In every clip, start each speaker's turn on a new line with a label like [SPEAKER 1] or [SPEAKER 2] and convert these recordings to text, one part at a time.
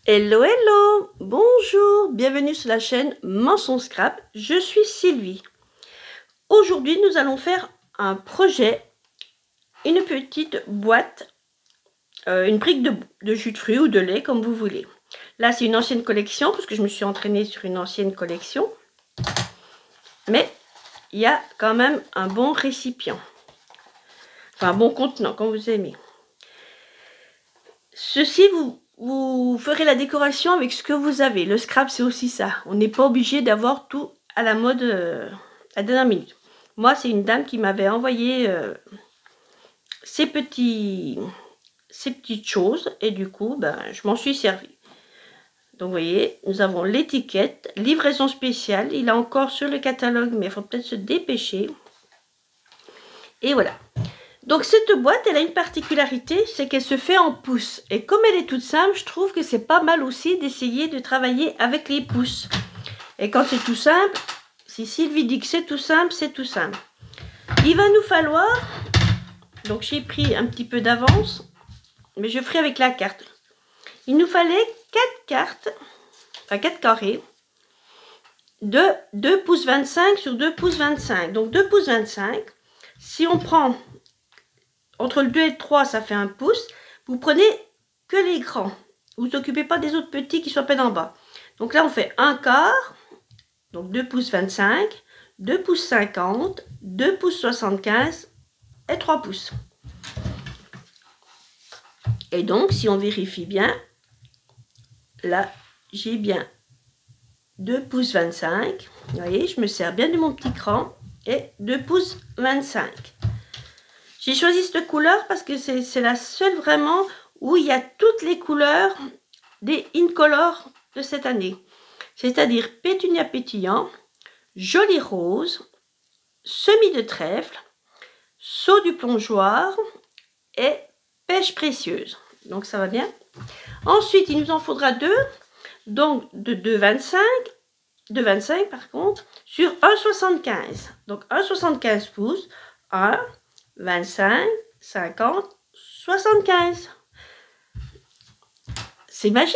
[SPEAKER 1] Hello, hello, bonjour, bienvenue sur la chaîne Manson Scrap, je suis Sylvie. Aujourd'hui, nous allons faire un projet, une petite boîte, une brique de jus de fruits ou de lait, comme vous voulez. Là, c'est une ancienne collection, parce que je me suis entraînée sur une ancienne collection. Mais il y a quand même un bon récipient. Enfin, un bon contenant, comme vous aimez. Ceci, vous ferez la décoration avec ce que vous avez. Le scrap, c'est aussi ça. On n'est pas obligé d'avoir tout à la mode à dernière minute. Moi, c'est une dame qui m'avait envoyé ces petites choses. Et du coup, ben, je m'en suis servi. Donc, vous voyez, nous avons l'étiquette, livraison spéciale. Il est encore sur le catalogue, mais il faut peut-être se dépêcher. Et voilà. Donc cette boîte, elle a une particularité, c'est qu'elle se fait en pouces. Et comme elle est toute simple, je trouve que c'est pas mal aussi d'essayer de travailler avec les pouces. Et quand c'est tout simple, si Sylvie dit que c'est tout simple, c'est tout simple. Il va nous falloir, donc j'ai pris un petit peu d'avance, mais je ferai avec la carte. Il nous fallait 4 cartes, enfin 4 carrés, de 2 pouces 25 sur 2 pouces 25. Donc 2 pouces 25, si on prend... Entre le 2 et le 3, ça fait 1 pouce. Vous prenez que les grands. Vous ne vous occupez pas des autres petits qui sont à peine en bas. Donc là, on fait 1 quart. Donc 2 pouces 25, 2 pouces 50, 2 pouces 75 et 3 pouces. Et donc, si on vérifie bien, là, j'ai bien 2 pouces 25. Vous voyez, je me sers bien de mon petit cran. Et 2 pouces 25. J'ai choisi cette couleur parce que c'est la seule vraiment où il y a toutes les couleurs des Incolor de cette année. C'est-à-dire pétunia pétillant, joli rose, semis de trèfle, saut du plongeoir et pêche précieuse. Donc ça va bien. Ensuite, il nous en faudra 2. Donc de 2,25 par contre, sur 1,75. Donc 1,75 pouces, 1, 25, 50, 75. C'est magique.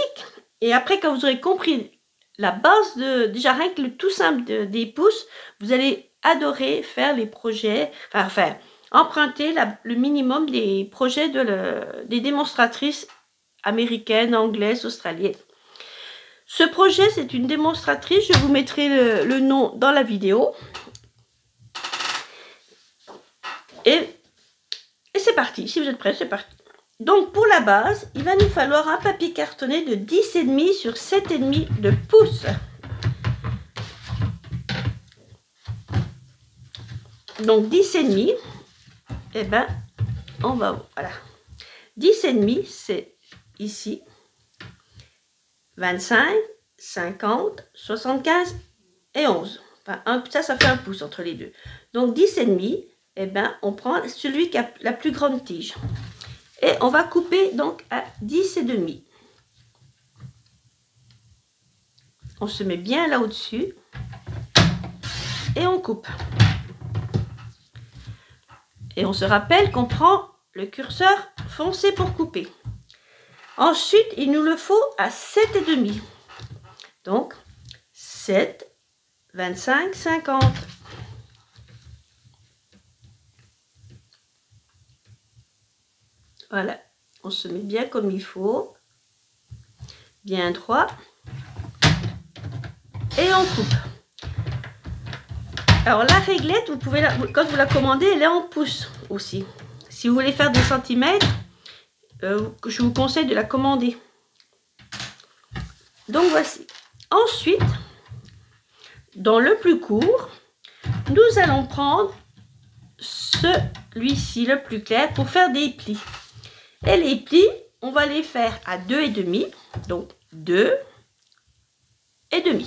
[SPEAKER 1] Et après, quand vous aurez compris la base déjà rien que le tout simple des pouces, vous allez adorer faire les projets, enfin emprunter le minimum des projets des démonstratrices américaines, anglaises, australiennes. Ce projet, c'est une démonstratrice. Je vous mettrai le nom dans la vidéo. Et c'est parti, si vous êtes prêts, c'est parti. Donc pour la base, il va nous falloir un papier cartonné de 10,5 sur 7,5 de pouces. Donc 10,5, et ben on va, voilà. 10,5, c'est ici. 25, 50, 75 et 11. Enfin, ça fait 1 pouce entre les deux. Donc 10,5. Eh bien, on prend celui qui a la plus grande tige. Et on va couper donc à 10,5. On se met bien là au-dessus. Et on coupe. Et on se rappelle qu'on prend le curseur foncé pour couper. Ensuite, il nous le faut à 7,5. Donc, 7, 25, 50. Voilà, on se met bien comme il faut, bien droit, et on coupe. Alors la réglette, vous pouvez quand vous la commandez, elle est en pouces aussi. Si vous voulez faire des centimètres, je vous conseille de la commander. Donc voici. Ensuite, dans le plus court, nous allons prendre celui-ci, le plus clair, pour faire des plis. Et les plis, on va les faire à 2,5, donc 2,5.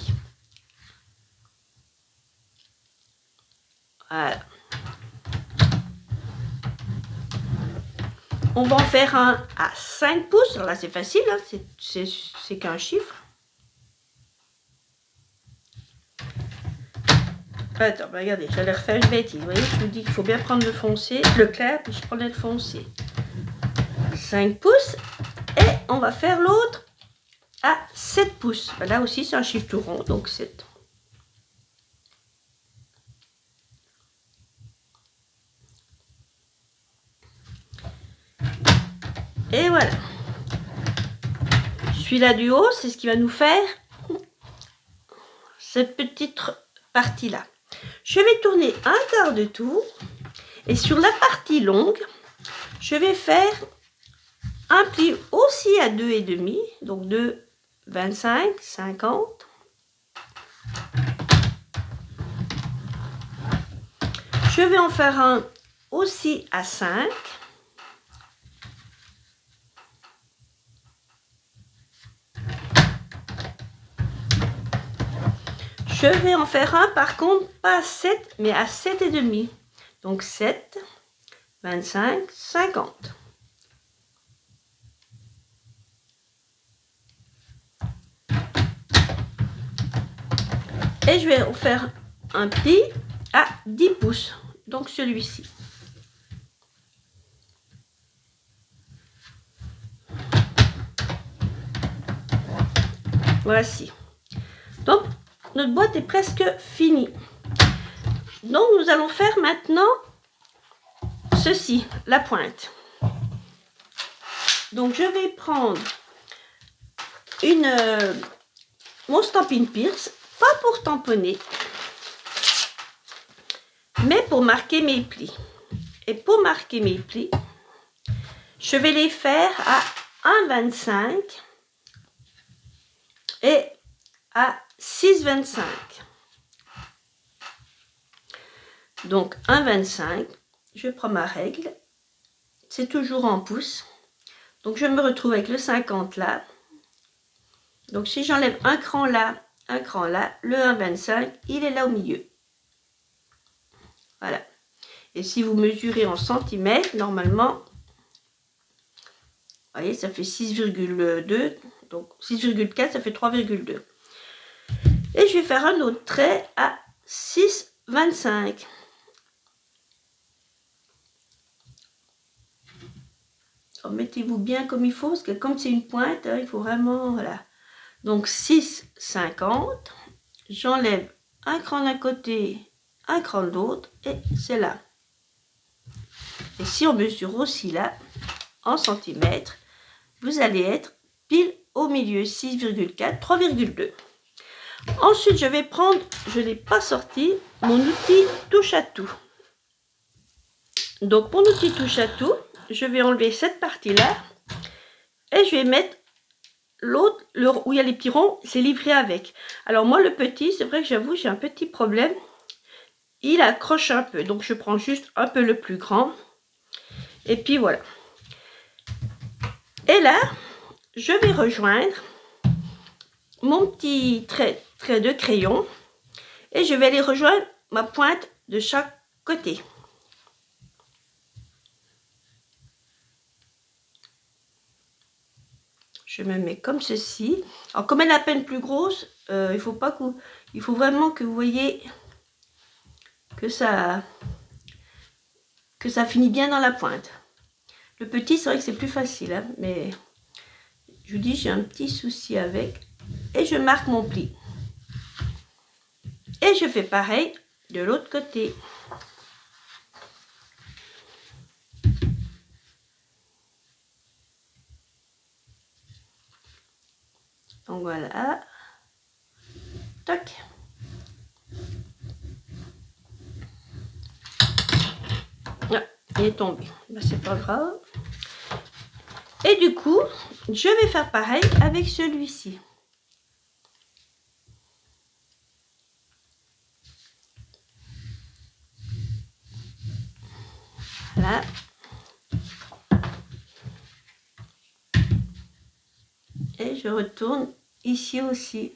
[SPEAKER 1] Voilà. On va en faire un à 5 pouces. Alors là, c'est facile, hein, c'est qu'un chiffre. Attends, regardez, j'allais refaire une bêtise. Vous voyez, je vous dis qu'il faut bien prendre le foncé, le clair, puis je prenais le foncé. 5 pouces. Et on va faire l'autre à 7 pouces. Là aussi, c'est un chiffre tout rond, donc 7. Et voilà. Celui-là du haut, c'est ce qui va nous faire cette petite partie-là. Je vais tourner un quart de tour. Et sur la partie longue, je vais faire un pli aussi à 2,5. Donc 2, 25, 50. Je vais en faire un aussi à 5. Je vais en faire un, par contre, pas à 7, mais à 7,5. Donc 7, 25, 50. Et je vais en faire un pli à 10 pouces. Donc celui-ci. Voici. Donc, notre boîte est presque finie. Donc, nous allons faire maintenant ceci, la pointe. Donc, je vais prendre mon Stampin' Pierce, pas pour tamponner, mais pour marquer mes plis. Et pour marquer mes plis, je vais les faire à 1,25 et à 6,25. Donc 1,25, je prends ma règle, c'est toujours en pouces. Donc je me retrouve avec le 50 là. Donc si j'enlève un cran là, le 1,25, il est là au milieu. Voilà. Et si vous mesurez en centimètres, normalement, vous voyez, ça fait 6,2. Donc 6,4, ça fait 3,2. Et je vais faire un autre trait à 6,25. Mettez-vous bien comme il faut, parce que comme c'est une pointe, hein, il faut vraiment, voilà. Donc 6,50, j'enlève un cran d'un côté, un cran de l'autre, et c'est là. Et si on mesure aussi là, en centimètres, vous allez être pile au milieu, 6,4, 3,2. Ensuite, je vais prendre, je ne l'ai pas sorti, mon outil touche à tout. Donc, mon outil touche à tout, je vais enlever cette partie-là et je vais mettre l'autre, où il y a les petits ronds, c'est livré avec. Alors, moi, le petit, c'est vrai que j'avoue, j'ai un petit problème. Il accroche un peu, donc je prends juste un peu le plus grand. Et puis, voilà. Et là, je vais rejoindre mon petit trait de crayon et je vais aller rejoindre ma pointe de chaque côté. Je me mets comme ceci. Alors comme elle est à peine plus grosse, il faut vraiment que vous voyez que ça finit bien dans la pointe. Le petit, c'est vrai que c'est plus facile, hein, mais je vous dis, j'ai un petit souci avec. Et je marque mon pli. Et je fais pareil de l'autre côté. Donc voilà. Tac. Ah, il est tombé. Ben, c'est pas grave. Et du coup, je vais faire pareil avec celui-ci. Voilà. Et je retourne ici aussi.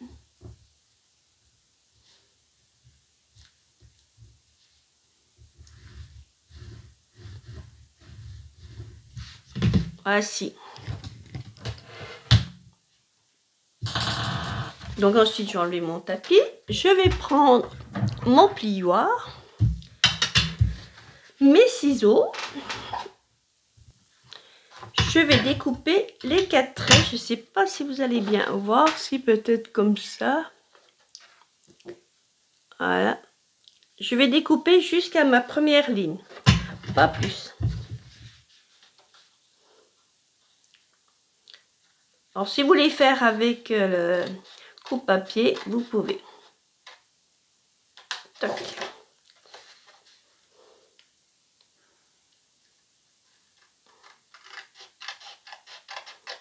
[SPEAKER 1] Voici. Donc ensuite, je vais enlever mon tapis. Je vais prendre mon plioir, mes ciseaux. je vais découper les 4 traits. Je ne sais pas si vous allez bien voir, si peut-être comme ça. Voilà. Je vais découper jusqu'à ma première ligne, pas plus. Alors si vous voulez faire avec le coupe-papier, vous pouvez. Toc.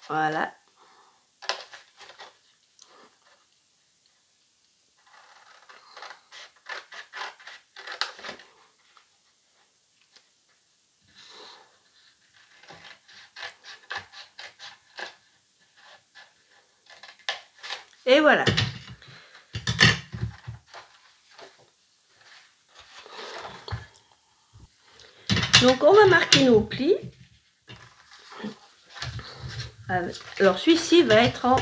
[SPEAKER 1] Voilà. Et voilà. Donc on va marquer nos plis. Alors celui-ci va être en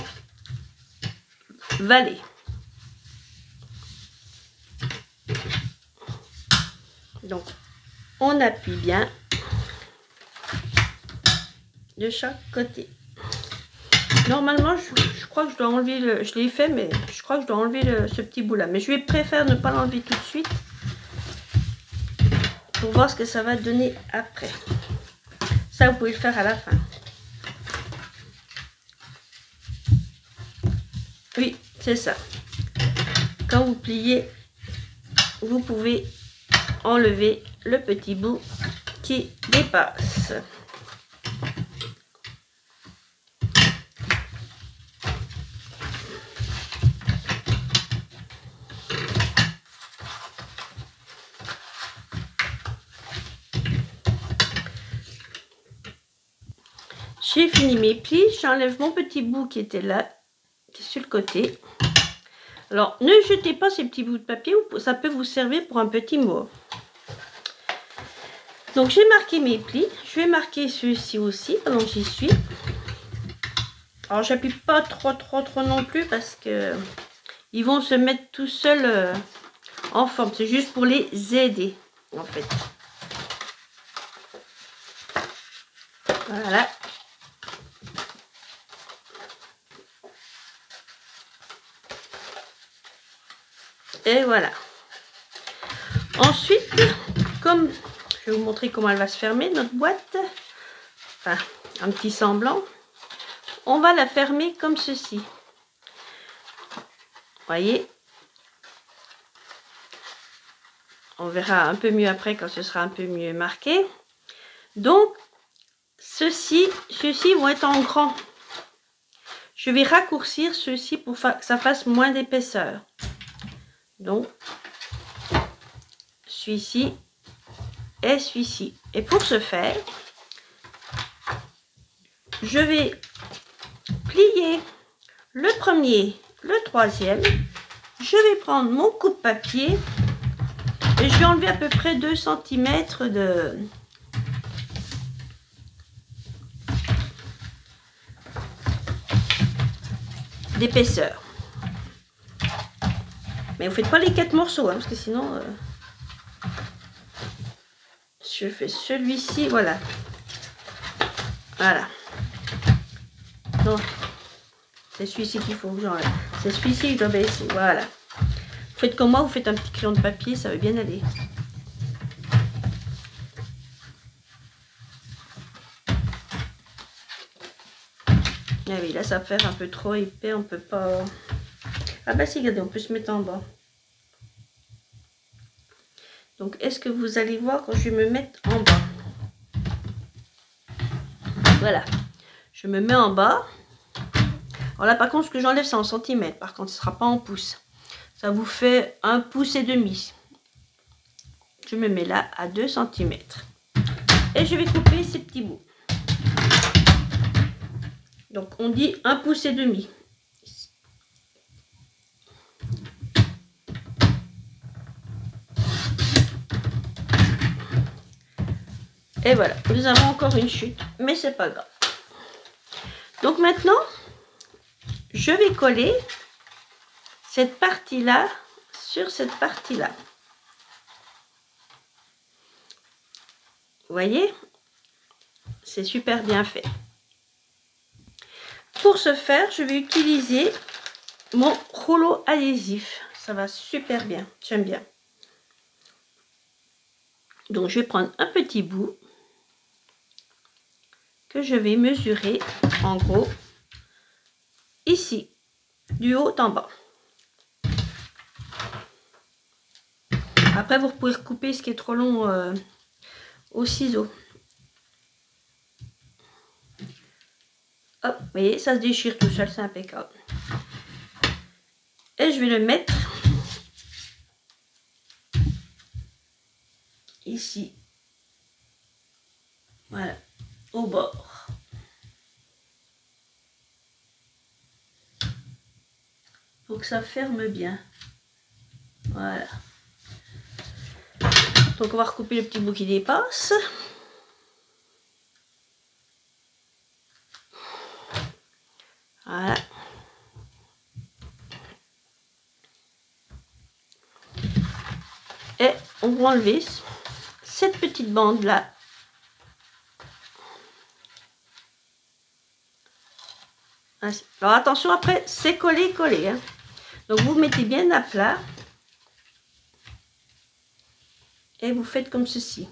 [SPEAKER 1] vallée. Donc on appuie bien de chaque côté. Normalement je crois que je dois enlever le... Je l'ai fait mais je crois que je dois enlever ce petit bout là. Mais je vais préférer ne pas l'enlever tout de suite. Pour voir ce que ça va donner après. Ça vous pouvez le faire à la fin. Oui, c'est ça. Quand vous pliez, vous pouvez enlever le petit bout qui dépasse. J'ai fini mes plis, j'enlève mon petit bout qui était là, qui est sur le côté. Alors, ne jetez pas ces petits bouts de papier, ça peut vous servir pour un petit mot. Donc, j'ai marqué mes plis. Je vais marquer ceux-ci aussi, pendant que j'y suis. Alors, j'appuie pas trop non plus, parce que ils vont se mettre tout seuls en forme. C'est juste pour les aider, en fait. Voilà. Et voilà. Ensuite, comme je vais vous montrer comment elle va se fermer, notre boîte, enfin un petit semblant, on va la fermer comme ceci. Voyez, on verra un peu mieux après quand ce sera un peu mieux marqué. Donc, ceux-ci vont être en grand. Je vais raccourcir ceux-ci pour que ça fasse moins d'épaisseur. Donc, celui-ci et celui-ci. Et pour ce faire, je vais plier le premier, le troisième. Je vais prendre mon coupe-papier et je vais enlever à peu près 2 cm d'épaisseur. Mais vous faites pas les 4 morceaux, hein, parce que sinon je fais celui-ci, voilà. Voilà. Non, c'est celui-ci qu'il faut que j'enlève. C'est celui-ci que je dois baisser, voilà. Vous faites comme moi, vous faites un petit crayon de papier, ça va bien aller. Ah oui, là ça va faire un peu trop épais, on peut pas... Ah bah si, regardez, on peut se mettre en bas. Donc, est-ce que vous allez voir quand je vais me mettre en bas? Voilà. Je me mets en bas. Alors là, par contre, ce que j'enlève, c'est en centimètres. Par contre, ce ne sera pas en pouces. Ça vous fait 1,5 pouce. Je me mets là à 2 cm. Et je vais couper ces petits bouts. Donc, on dit 1,5 pouce. Et voilà, nous avons encore une chute, mais c'est pas grave. Donc maintenant, je vais coller cette partie-là sur cette partie-là. Vous voyez? C'est super bien fait. Pour ce faire, je vais utiliser mon rouleau adhésif. Ça va super bien, j'aime bien. Donc je vais prendre un petit bout que je vais mesurer en gros ici, du haut en bas. Après vous pouvez recouper ce qui est trop long au ciseau. Hop, vous voyez, ça se déchire tout seul, c'est impeccable. Et je vais le mettre ici. Voilà, au bord. Pour que ça ferme bien. Voilà. Donc on va recouper le petit bout qui dépasse. Voilà. Et on va enlever cette petite bande là. Alors attention, après c'est collé. Hein. Donc vous mettez bien à plat. Et vous faites comme ceci.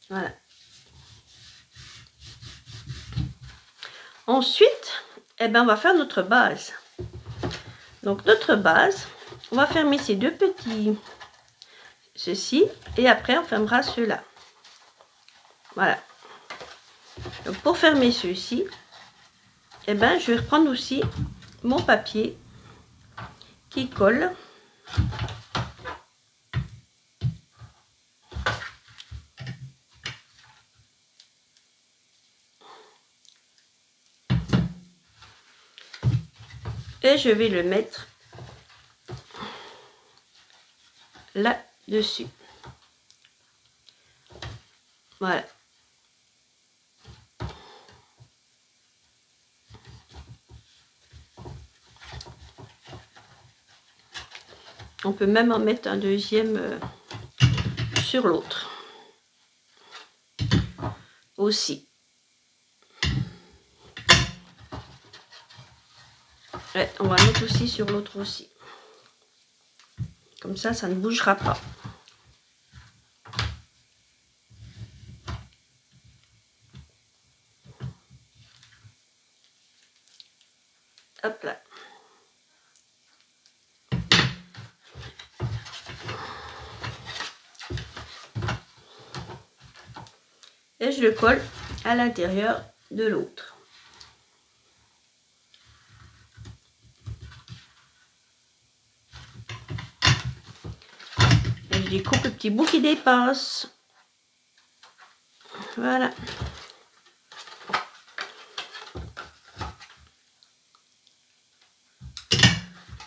[SPEAKER 1] Voilà. Ensuite, eh ben, on va faire notre base. Donc notre base, on va fermer ces deux petits, ceci, et après on fermera ceux-là. Voilà. Donc pour fermer ceux-ci, eh ben, je vais reprendre aussi mon papier qui colle. Et je vais le mettre là-dessus. Voilà. On peut même en mettre un deuxième sur l'autre. Aussi. Ouais, on va mettre aussi sur l'autre aussi. Comme ça ne bougera pas. Hop là. Et je le colle à l'intérieur de l'autre. Et je découpe le petit bout qui dépasse. Voilà.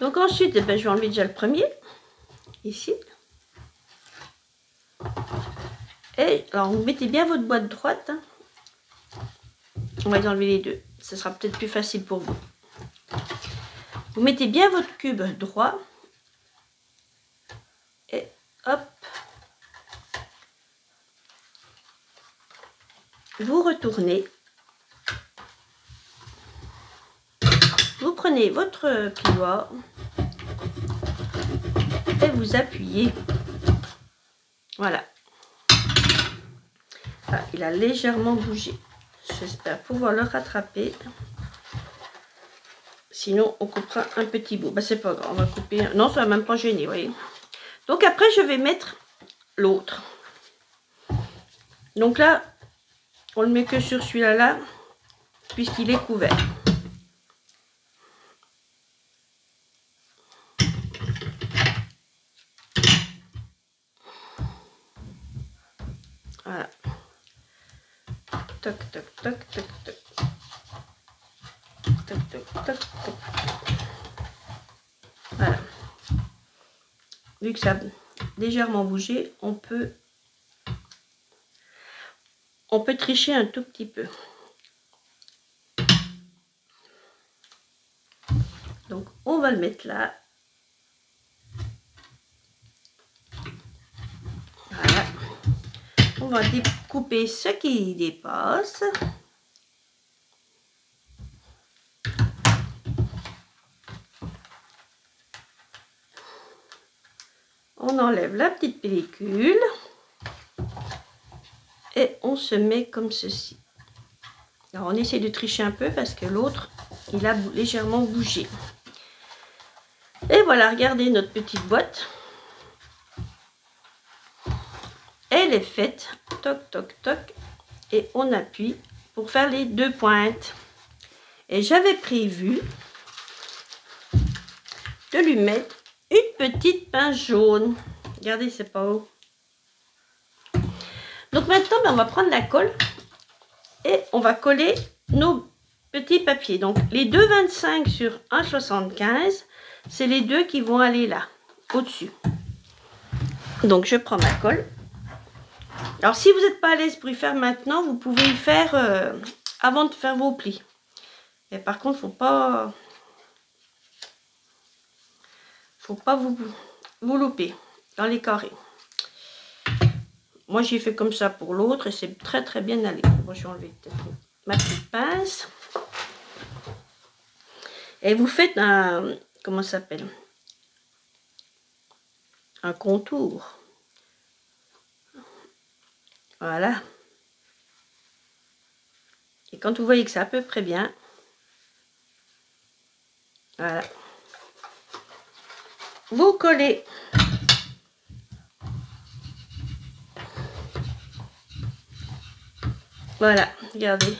[SPEAKER 1] Donc ensuite, eh ben, je vais enlever déjà le premier, ici. Et alors, vous mettez bien votre boîte droite. Hein. On va les enlever les deux. Ce sera peut-être plus facile pour vous. Vous mettez bien votre cube droit. Et hop. Vous retournez. Vous prenez votre plioir. Et vous appuyez. Voilà. Ah, il a légèrement bougé. J'espère pouvoir le rattraper. Sinon, on coupera un petit bout. Ben, c'est pas grave, on va couper. Non, ça va même pas gêner, vous voyez. Donc après, je vais mettre l'autre. Donc là, on le met que sur celui-là, là, puisqu'il est couvert. Voilà. Toc, toc, toc, toc, toc. Toc, toc, toc, toc. Voilà. Vu que ça a légèrement bougé, on peut tricher un tout petit peu. Donc, on va le mettre là. Voilà. On va découper ce qui dépasse. On enlève la petite pellicule et on se met comme ceci. Alors on essaie de tricher un peu parce que l'autre, il a légèrement bougé. Et voilà, regardez notre petite boîte. Elle est faite. Toc, toc, toc. Et on appuie pour faire les deux pointes. Et j'avais prévu de lui mettre une petite pince jaune. Regardez, c'est pas haut. Donc maintenant, on va prendre la colle et on va coller nos petits papiers. Donc les 2,25 sur 1,75, c'est les deux qui vont aller là, au-dessus. Donc je prends ma colle. Alors si vous n'êtes pas à l'aise pour y faire maintenant, vous pouvez y faire avant de faire vos plis. Et par contre, faut pas vous louper dans les carrés. Moi j'ai fait comme ça pour l'autre et c'est très très bien allé. Bon, je vais enlever ma petite pince. Et vous faites un, comment ça s'appelle, un contour. Voilà. Et quand vous voyez que c'est à peu près bien, voilà, vous collez. Voilà, regardez.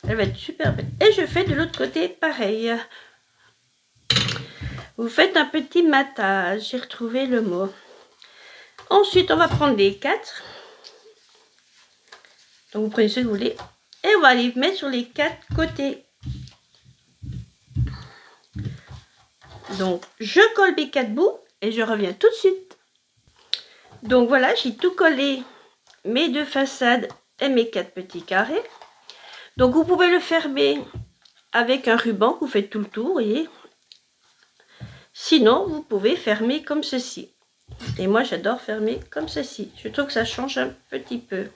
[SPEAKER 1] Elle va être super belle. Et je fais de l'autre côté pareil. Vous faites un petit matage. J'ai retrouvé le mot. Ensuite, on va prendre les 4. Donc, vous prenez ce que vous voulez. Et on va les mettre sur les 4 côtés. Donc, je colle mes 4 bouts et je reviens tout de suite. Donc, voilà, j'ai tout collé. Mes 2 façades et mes 4 petits carrés. Donc, vous pouvez le fermer avec un ruban. Vous faites tout le tour, voyez. Sinon, vous pouvez fermer comme ceci. Et moi, j'adore fermer comme ceci. Je trouve que ça change un petit peu.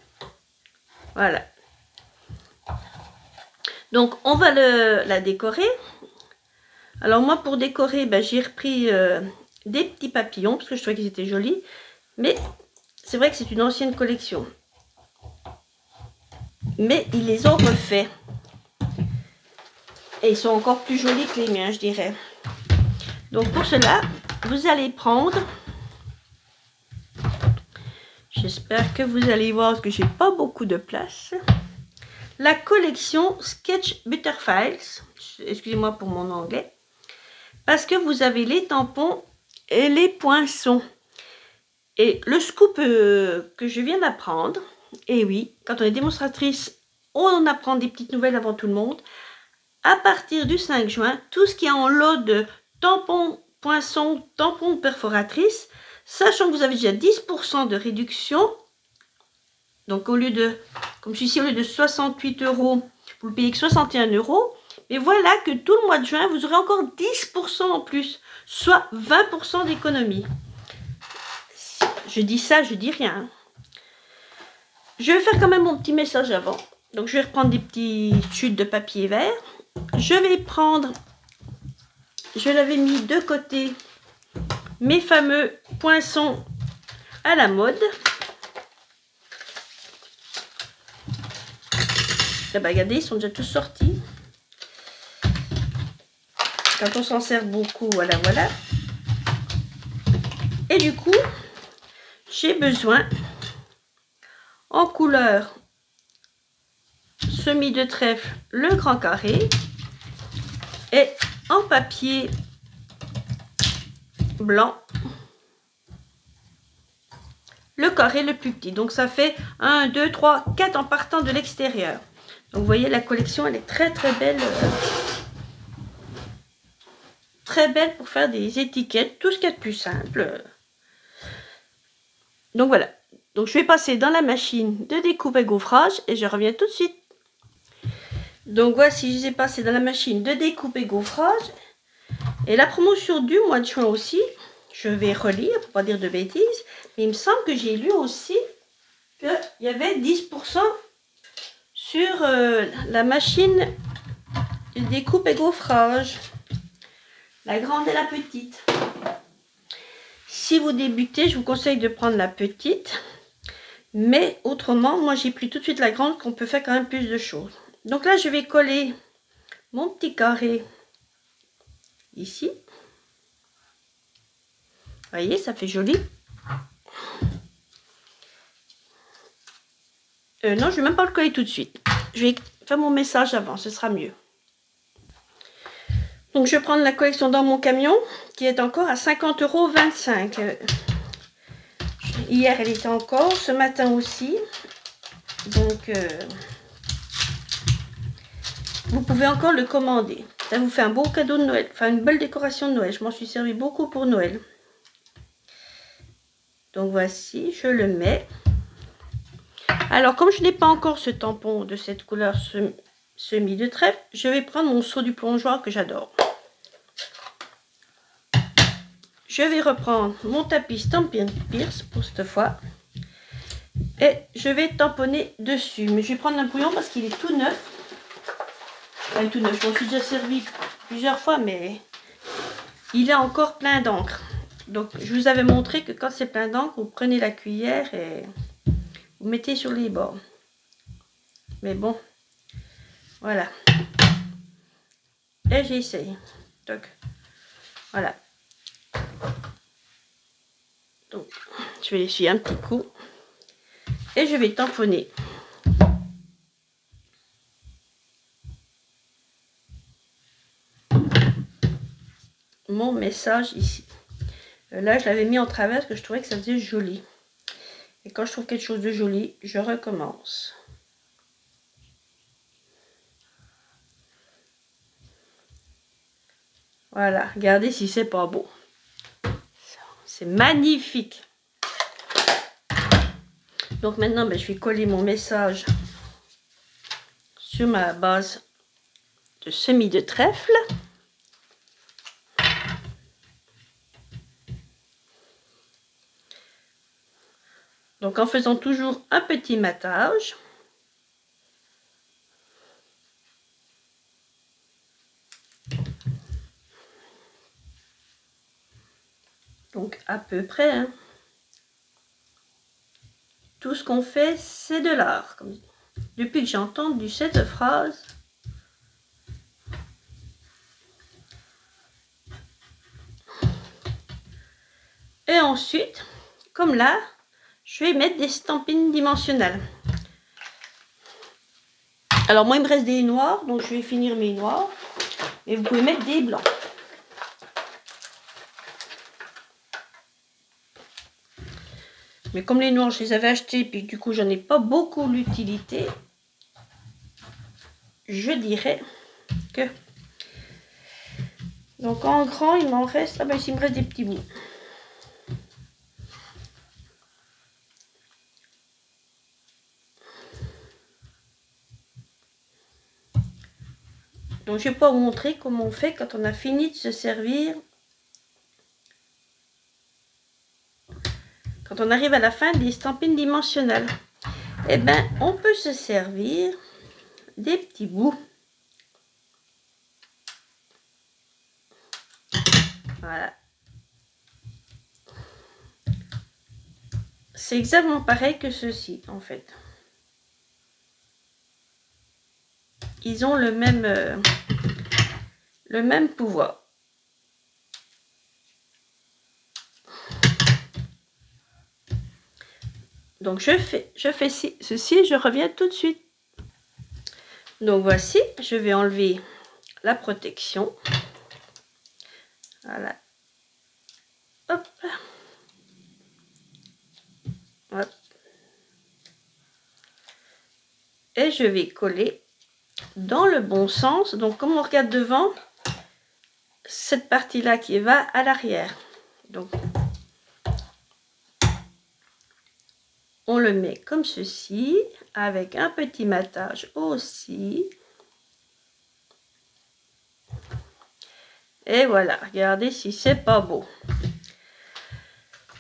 [SPEAKER 1] Voilà. Donc, on va la décorer. Alors, moi, pour décorer, ben, j'ai repris des petits papillons parce que je trouvais qu'ils étaient jolis. Mais c'est vrai que c'est une ancienne collection. Mais ils les ont refaits. Et ils sont encore plus jolis que les miens, je dirais. Donc, pour cela, vous allez prendre... J'espère que vous allez voir parce que j'ai pas beaucoup de place. La collection Sketch Butterfiles. Excusez-moi pour mon anglais. Parce que vous avez les tampons et les poinçons. Et le scoop que je viens d'apprendre. Et oui, quand on est démonstratrice, on apprend des petites nouvelles avant tout le monde. À partir du 5 juin, tout ce qui est en lot de tampons, poinçons, tampons perforatrices, sachant que vous avez déjà 10% de réduction, donc au lieu de, comme je suis ici, au lieu de 68 €, vous le payez que 61 €. Mais voilà que tout le mois de juin, vous aurez encore 10% en plus, soit 20% d'économie. Je dis ça, je dis rien. Je vais faire quand même mon petit message avant. Donc je vais reprendre des petites chutes de papier vert. Je vais prendre, je l'avais mis de côté, mes fameux poinçons à la mode. Là, bah, regardez, ils sont déjà tous sortis. Quand on s'en sert beaucoup, voilà, voilà. Et du coup, j'ai besoin en couleur semis de trèfle, le grand carré, et en papier blanc, le carré le plus petit. Donc ça fait 1, 2, 3, 4 en partant de l'extérieur. Donc vous voyez, la collection, elle est très très belle. Très belle pour faire des étiquettes, tout ce qu'il y a de plus simple. Donc voilà. Donc je vais passer dans la machine de découpe et gaufrage et je reviens tout de suite. Donc voici, je les ai passés dans la machine de découpe et gaufrage. Et la promotion du mois de juin aussi, je vais relire pour pas dire de bêtises, mais il me semble que j'ai lu aussi qu'il y avait 10% sur la machine de découpe et gaufrage. La grande et la petite. Si vous débutez, je vous conseille de prendre la petite. Mais autrement, moi j'ai pris tout de suite la grande, qu'on peut faire quand même plus de choses. Donc là, je vais coller mon petit carré ici. Vous voyez, ça fait joli. Non, je vais même pas le coller tout de suite. Je vais faire mon message avant, ce sera mieux. Donc je vais prendre la collection dans mon camion, qui est encore à 50,25 €. Hier, elle était encore, ce matin aussi. Donc, vous pouvez encore le commander. Ça vous fait un beau cadeau de Noël, enfin une belle décoration de Noël. Je m'en suis servi beaucoup pour Noël. Donc voici, je le mets. Alors, comme je n'ai pas encore ce tampon de cette couleur semis de trèfle, je vais prendre mon seau du plongeoir que j'adore. Je vais reprendre mon tapis Stampin' Pierce pour cette fois. Et je vais tamponner dessus. Mais je vais prendre un brouillon parce qu'il est tout neuf. Enfin, tout neuf, je m'en suis déjà servi plusieurs fois, mais il est encore plein d'encre. Donc, je vous avais montré que quand c'est plein d'encre, vous prenez la cuillère et vous mettez sur les bords. Mais bon, voilà. Et j'essaye. Donc, voilà. Donc, je vais essuyer un petit coup. Et je vais tamponner. Mon message ici. Là, je l'avais mis en travers parce que je trouvais que ça faisait joli. Et quand je trouve quelque chose de joli, je recommence. Voilà, regardez si c'est pas beau. C'est magnifique. Donc maintenant, je vais coller mon message sur ma base de semis de trèfle. Donc en faisant toujours un petit matage. Donc à peu près. Hein. Tout ce qu'on fait, c'est de l'art. Depuis que j'ai entendu cette phrase. Et ensuite, comme là, je vais mettre des stampines dimensionnelles. Alors moi, il me reste des noirs, donc je vais finir mes noirs. Et vous pouvez mettre des blancs. Mais comme les noirs, je les avais achetés, puis du coup, j'en ai pas beaucoup l'utilité. Je dirais que... Donc en grand, il m'en reste... Ah ben, il me reste des petits bouts. Donc je vais pas vous montrer comment on fait quand on a fini de se servir. Quand on arrive à la fin des stampines dimensionnelles. Eh ben, on peut se servir des petits bouts. Voilà. C'est exactement pareil que ceci, en fait. Ils ont le même pouvoir. Donc je fais ceci, je reviens tout de suite. Donc voici, je vais enlever la protection. Voilà. Hop. Hop. Et je vais coller dans le bon sens. Donc comme on regarde devant, cette partie-là qui va à l'arrière. Donc on le met comme ceci, avec un petit matage aussi. Et voilà, regardez si c'est pas beau.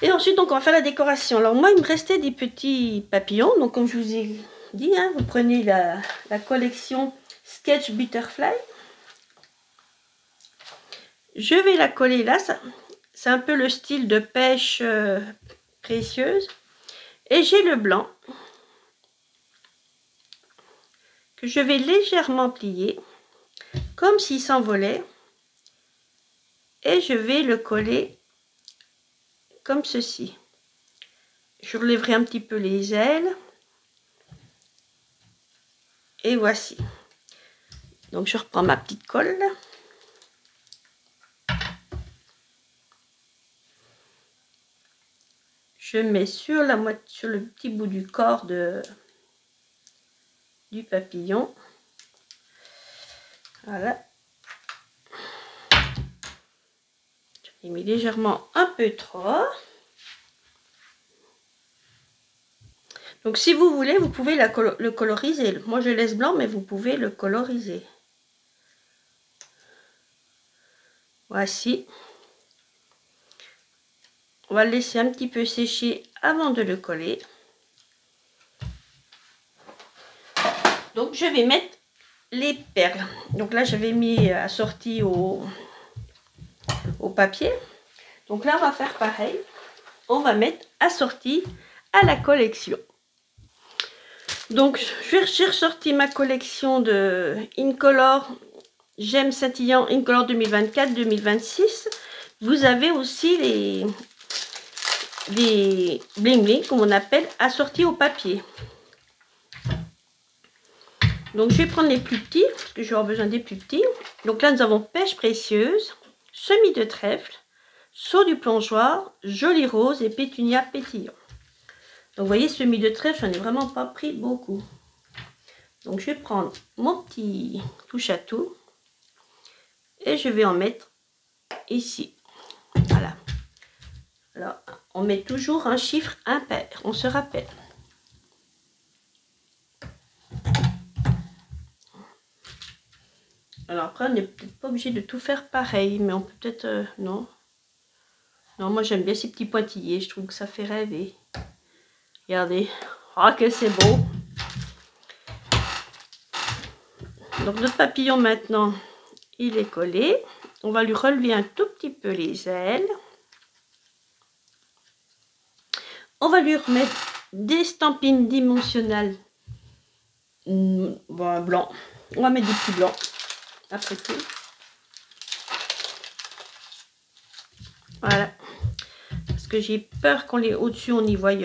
[SPEAKER 1] Et ensuite, donc, on va faire la décoration. Alors, moi, il me restait des petits papillons. Donc, comme je vous ai dit, hein, vous prenez la collection Sketch Butterfly. Je vais la coller là. C'est un peu le style de pêche précieuse. Et j'ai le blanc que je vais légèrement plier, comme s'il s'envolait. Et je vais le coller comme ceci. Je relèverai un petit peu les ailes. Et voici. Donc je reprends ma petite colle. Je mets sur le petit bout du corps du papillon. Voilà. J'ai mis légèrement un peu trop. Donc si vous voulez, vous pouvez le coloriser. Moi je laisse blanc, mais vous pouvez le coloriser. Voici. On va le laisser un petit peu sécher avant de le coller. Donc je vais mettre les perles. Donc là j'avais mis assorti au papier. Donc là on va faire pareil. On va mettre assorti à la collection. Donc j'ai ressorti ma collection de Incolor Gemmes Scintillant Incolor 2024-2026. Vous avez aussi les bling bling, comme on appelle, assortis au papier. Donc je vais prendre les plus petits, parce que je vais avoir besoin des plus petits. Donc là nous avons pêche précieuse, semis de trèfle, saut du plongeoir, joli rose et pétunia pétillant. Donc vous voyez, semis de trèfle, j'en ai vraiment pas pris beaucoup. Donc je vais prendre mon petit touche à tout et je vais en mettre ici. Voilà. Alors on met toujours un chiffre impair, on se rappelle. Alors après on n'est peut-être pas obligé de tout faire pareil, mais on peut peut-être... non. Non, moi j'aime bien ces petits pointillés, je trouve que ça fait rêver. Regardez. Ah, que c'est beau. Donc notre papillon maintenant, il est collé. On va lui relever un tout petit peu les ailes. On va lui remettre des stampines dimensionnelles blancs. On va mettre des petits blancs après tout. Voilà. Parce que j'ai peur qu'on les au-dessus on y voie.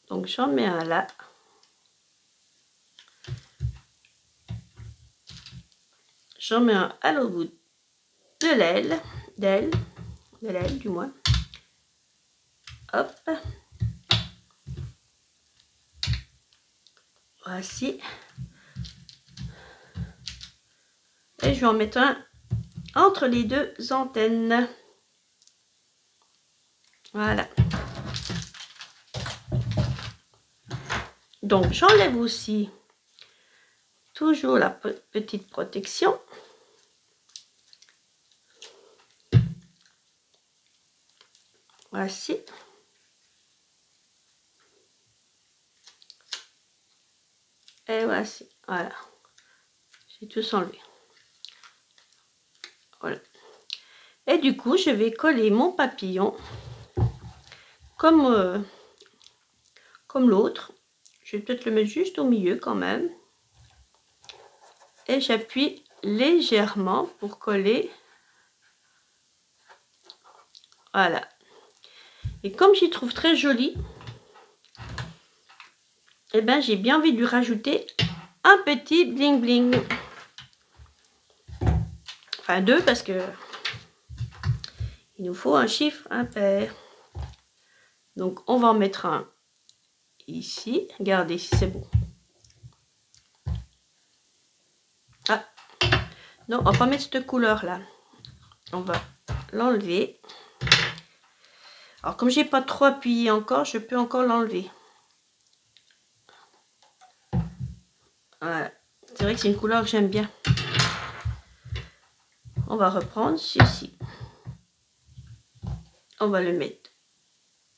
[SPEAKER 1] Donc j'en mets un là. J'en mets un à l'autre bout de l'aile, du moins. Hop. Voici. Et je vais en mettre un entre les deux antennes. Voilà. Donc j'enlève aussi toujours la petite protection. Voici. Et voici. Voilà. J'ai tout enlevé. Voilà. Et du coup, je vais coller mon papillon comme l'autre. Je vais peut-être le mettre juste au milieu quand même. Et j'appuie légèrement pour coller. Voilà. Et comme j'y trouve très joli, eh ben, j'ai bien envie de lui rajouter un petit bling bling. Enfin 2 parce que il nous faut un chiffre impair. Donc on va en mettre un ici. Regardez si c'est beau. Ah non, on va pas mettre cette couleur là. On va l'enlever. Alors comme j'ai pas trop appuyé encore, je peux encore l'enlever. Voilà. C'est vrai que c'est une couleur que j'aime bien. On va reprendre ceci. On va le mettre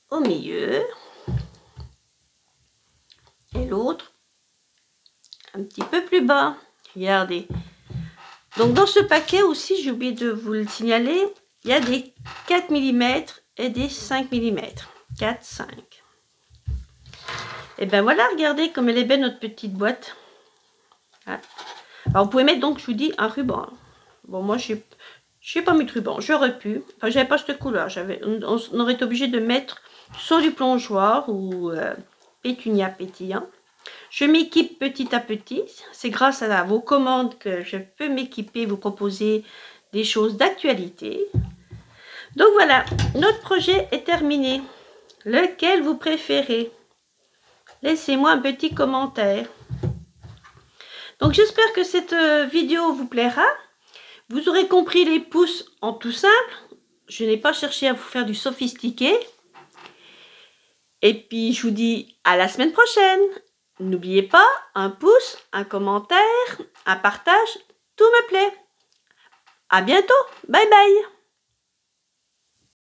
[SPEAKER 1] au milieu. Et l'autre un petit peu plus bas. Regardez. Donc dans ce paquet aussi, j'ai oublié de vous le signaler, il y a des 4 mm et des 5 mm. 4, 5. Et ben voilà, regardez comme elle est belle notre petite boîte. Voilà. Alors vous pouvez mettre donc, je vous dis, un ruban. Bon, moi je n'ai pas mis de ruban, j'aurais pu. Enfin, j'avais pas cette couleur. On aurait été obligé de mettre soit du plongeoir ou pétunia pétillant. Je m'équipe petit à petit. C'est grâce à vos commandes que je peux m'équiper, vous proposer des choses d'actualité. Donc voilà, notre projet est terminé. Lequel vous préférez? Laissez-moi un petit commentaire. Donc j'espère que cette vidéo vous plaira. Vous aurez compris les pouces en tout simple. Je n'ai pas cherché à vous faire du sophistiqué. Et puis je vous dis à la semaine prochaine. N'oubliez pas, un pouce, un commentaire, un partage, tout me plaît. À bientôt, bye bye.